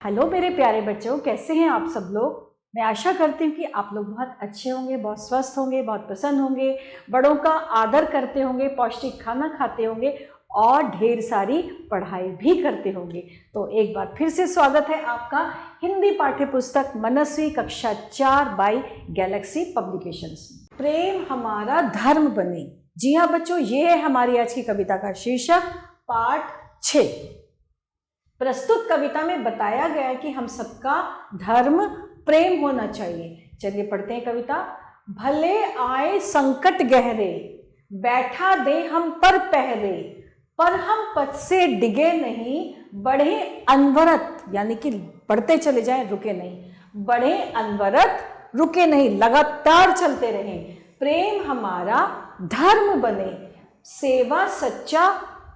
Hello मेरे प्यारे बच्चों, कैसे हैं आप सब लोग। मैं आशा करती हूँ कि आप लोग बहुत अच्छे होंगे, बहुत स्वस्थ होंगे, बहुत प्रसन्न होंगे, बड़ों का आदर करते होंगे, पौष्टिक खाना खाते होंगे और ढेर सारी पढ़ाई भी करते होंगे। तो एक बार फिर से स्वागत है आपका हिंदी पाठ्य पुस्तक मनस्वी कक्षा 4 बाय गैलेक्सी पब्लिकेशंस। प्रेम हमारा धर्म बने। जी हाँ बच्चों, ये है हमारी आज की कविता का शीर्षक पाठ 6। प्रस्तुत कविता में बताया गया है कि हम सबका धर्म प्रेम होना चाहिए। चलिए पढ़ते हैं कविता। भले आए संकट गहरे, बैठा दे हम पर पहरे, पर हम पथ से डिगे नहीं, बढ़े अनवरत, यानी कि बढ़ते चले जाएं, रुके नहीं। बढ़े अनवरत, रुके नहीं, लगातार चलते रहें। प्रेम हमारा धर्म बने, सेवा सच्चा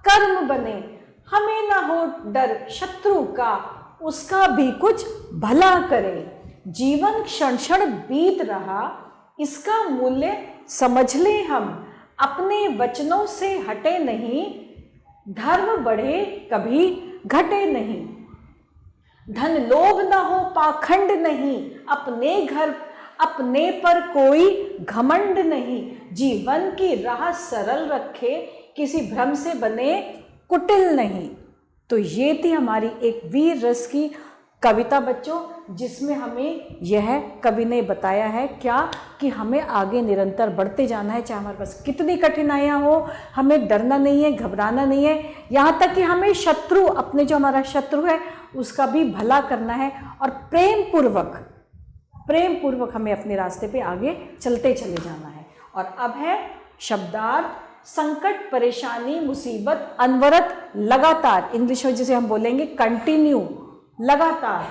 कर्म बने। हमें ना हो डर शत्रु का, उसका भी कुछ भला करे। जीवन क्षण क्षण बीत रहा, इसका मूल्य समझ ले हम। अपने वचनों से हटे नहीं, धर्म बढ़े कभी घटे नहीं। धन लोभ ना हो पाखंड नहीं, अपने घर अपने पर कोई घमंड नहीं। जीवन की राह सरल रखे, किसी भ्रम से बने कुटिल नहीं। तो ये थी हमारी एक वीर रस की कविता बच्चों, जिसमें हमें यह कवि ने बताया है क्या कि हमें आगे निरंतर बढ़ते जाना है, चाहे हमारे पास कितनी कठिनाइयाँ हो। हमें डरना नहीं है, घबराना नहीं है, यहाँ तक कि हमें शत्रु, अपने जो हमारा शत्रु है उसका भी भला करना है और प्रेम पूर्वक हमें अपने रास्ते पे आगे चलते चले जाना है। और अब है शब्दार्थ। संकट, परेशानी, मुसीबत, अनवरत, लगातार, इंग्लिश में जिसे हम बोलेंगे कंटिन्यू, लगातार।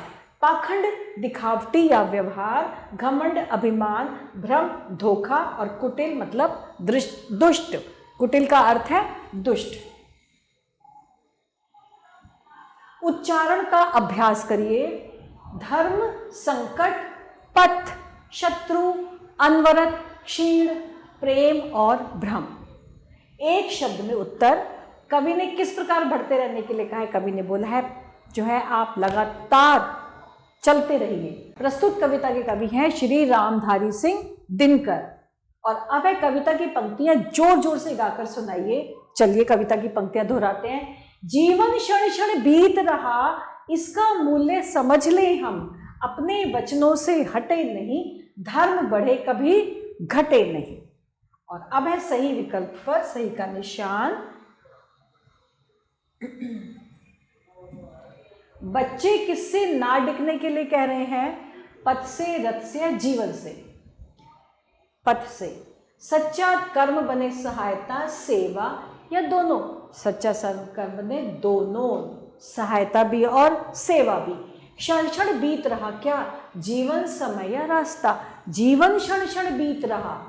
पाखंड, दिखावटी या व्यवहार। घमंड, अभिमान, भ्रम, धोखा। और कुटिल मतलब दुष्ट। कुटिल का अर्थ है दुष्ट। उच्चारण का अभ्यास करिए। धर्म, संकट, पथ, शत्रु, अनवरत, क्षीण, प्रेम और भ्रम। एक शब्द में उत्तर। कवि ने किस प्रकार बढ़ते रहने के लिए कहा है? कवि ने बोला है जो है आप लगातार चलते रहिए। प्रस्तुत कविता के कवि हैं श्री रामधारी सिंह दिनकर। और अब है कविता की पंक्तियां जोर जोर से गाकर सुनाइए। चलिए कविता की पंक्तियां दोहराते हैं। जीवन क्षण क्षण बीत रहा, इसका मूल्य समझ ले हम। अपने वचनों से हटे नहीं, धर्म बढ़े कभी घटे नहीं। और अब है सही विकल्प पर सही का निशान। बच्चे किससे ना डिगने के लिए कह रहे हैं? पथ से, रथ से या जीवन से? पथ से। सच्चा कर्म बने सहायता, सेवा या दोनों? सच्चा कर्म बने दोनों, सहायता भी और सेवा भी। क्षण क्षण बीत रहा, क्या जीवन, समय या रास्ता? जीवन क्षण क्षण बीत रहा।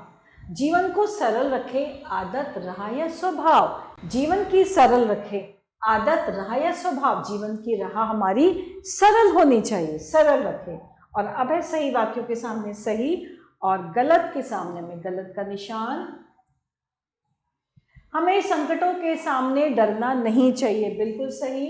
जीवन को सरल रखे, आदत रहा या स्वभाव? जीवन की सरल रखे, आदत रहा या स्वभाव? जीवन की राह हमारी सरल होनी चाहिए, सरल रखे। और अब है सही वाक्यों के सामने सही और गलत के सामने में गलत का निशान। हमें संकटों के सामने डरना नहीं चाहिए, बिल्कुल सही।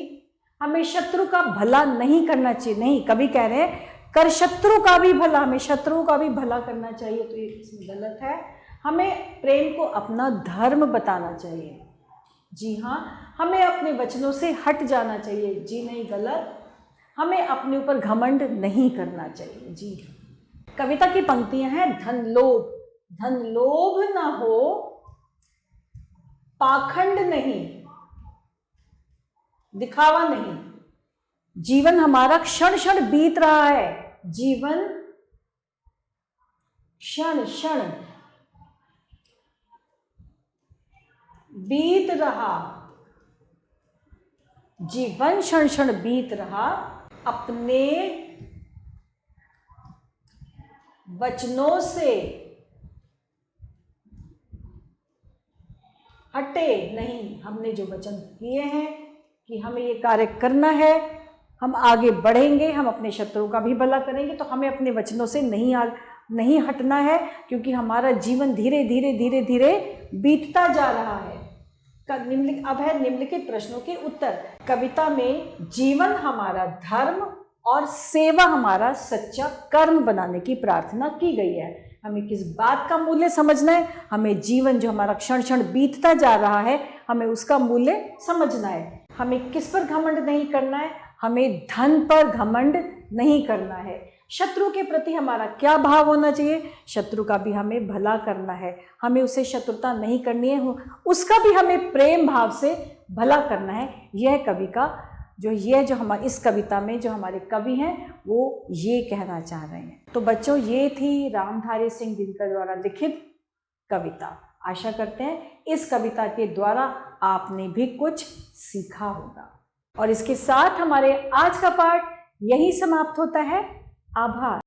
हमें शत्रु का भला नहीं करना चाहिए, नहीं, कभी कह रहे हैं कर शत्रु का भी भला, हमें शत्रुओं का भी भला करना चाहिए, तो ये इसमें गलत है। हमें प्रेम को अपना धर्म बताना चाहिए, जी हाँ। हमें अपने वचनों से हट जाना चाहिए, जी नहीं, गलत। हमें अपने ऊपर घमंड नहीं करना चाहिए, जी हाँ। कविता की पंक्तियां हैं। धन लोभ ना हो, पाखंड नहीं, दिखावा नहीं। जीवन हमारा क्षण क्षण बीत रहा है, जीवन क्षण क्षण बीत रहा, जीवन क्षण क्षण बीत रहा। अपने वचनों से हटे नहीं। हमने जो वचन किए हैं कि हमें ये कार्य करना है, हम आगे बढ़ेंगे, हम अपने शत्रुओं का भी भला करेंगे, तो हमें अपने वचनों से नहीं हटना है, क्योंकि हमारा जीवन धीरे धीरे बीतता जा रहा है। अब है निम्नलिखित प्रश्नों के उत्तर। कविता में जीवन हमारा धर्म और सेवा हमारा सच्चा कर्म बनाने की प्रार्थना की गई है। हमें किस बात का मूल्य समझना है, हमें जीवन जो हमारा क्षण क्षण बीतता जा रहा है हमें उसका मूल्य समझना है। हमें किस पर घमंड नहीं करना है, हमें धन पर घमंड नहीं करना है। शत्रु के प्रति हमारा क्या भाव होना चाहिए, शत्रु का भी हमें भला करना है, हमें उसे शत्रुता नहीं करनी है, उसका भी हमें प्रेम भाव से भला करना है। यह कवि का जो हमारी इस कविता में जो हमारे कवि हैं वो ये कहना चाह रहे हैं। तो बच्चों ये थी रामधारी सिंह दिनकर द्वारा लिखित कविता। आशा करते हैं इस कविता के द्वारा आपने भी कुछ सीखा होगा। और इसके साथ हमारे आज का पाठ यही समाप्त होता है। आभार।